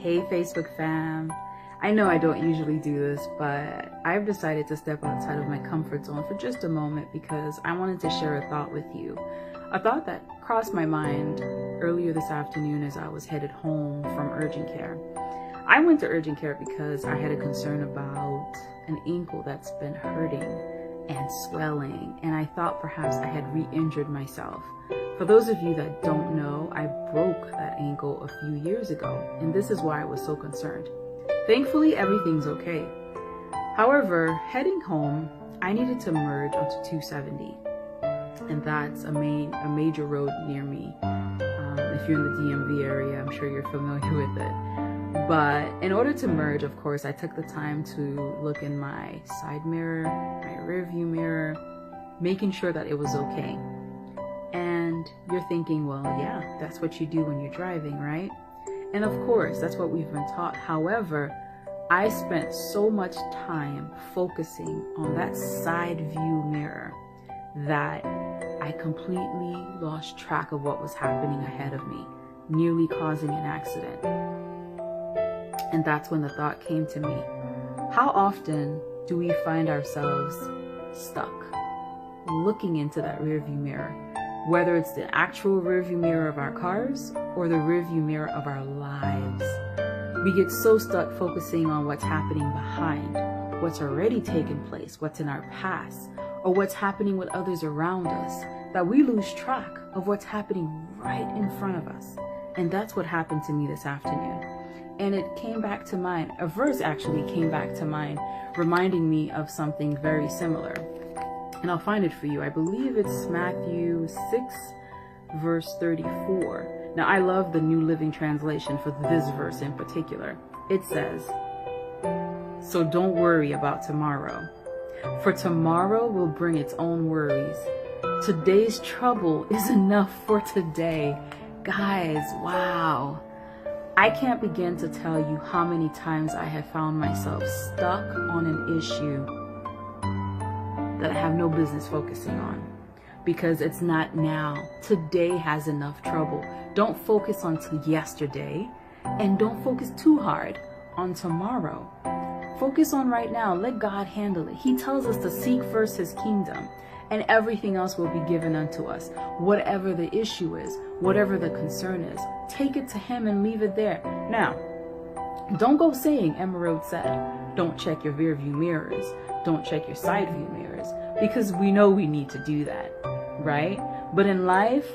Hey Facebook fam, I know I don't usually do this, but I've decided to step outside of my comfort zone for just a moment because I wanted to share a thought with you. A thought that crossed my mind earlier this afternoon as I was headed home from urgent care. I went to urgent care because I had a concern about an ankle that's been hurting and swelling, and I thought perhaps I had re-injured myself. For those of you that don't know, I broke that ankle a few years ago, and this is why I was so concerned. Thankfully, everything's okay. However, heading home, I needed to merge onto 270, and that's a major road near me. If you're in the DMV area, I'm sure you're familiar with it. But in order to merge, of course, I took the time to look in my side mirror, my rearview mirror, making sure that it was okay. And you're thinking, well, yeah, that's what you do when you're driving, right? And of course, that's what we've been taught. However, I spent so much time focusing on that side view mirror that I completely lost track of what was happening ahead of me, nearly causing an accident. And that's when the thought came to me. How often do we find ourselves stuck looking into that rearview mirror? Whether it's the actual rearview mirror of our cars or the rearview mirror of our lives. We get so stuck focusing on what's happening behind, what's already taken place, what's in our past, or what's happening with others around us, that we lose track of what's happening right in front of us. And that's what happened to me this afternoon. And it came back to mind, a verse actually came back to mind, reminding me of something very similar. And I'll find it for you. I believe it's Matthew 6, verse 34. Now, I love the New Living Translation for this verse in particular. It says, "So don't worry about tomorrow, for tomorrow will bring its own worries. Today's trouble is enough for today." Guys, wow. I can't begin to tell you how many times I have found myself stuck on an issue that I have no business focusing on because it's not now. Today has enough trouble. Don't focus on yesterday, and don't focus too hard on tomorrow. Focus on right now. Let God handle it. He tells us to seek first His kingdom, and everything else will be given unto us. Whatever the issue is, whatever the concern is, take it to Him and leave it there. Now, don't go saying Emerald said, don't check your rear view mirrors, don't check your side view mirrors, because we know we need to do that, right? But in life,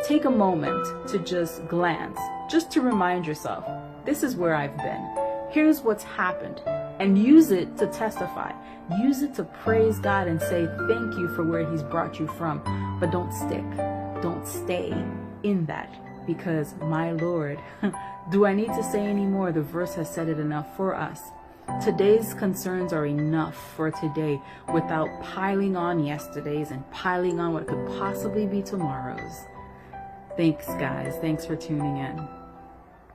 take a moment to just glance, just to remind yourself, this is where I've been. Here's what's happened. And use it to testify. Use it to praise God and say thank you for where He's brought you from. But don't stay in that, because my Lord, do I need to say any more? The verse has said it enough for us. Today's concerns are enough for today without piling on yesterday's and piling on what could possibly be tomorrow's. Thanks, guys. Thanks for tuning in.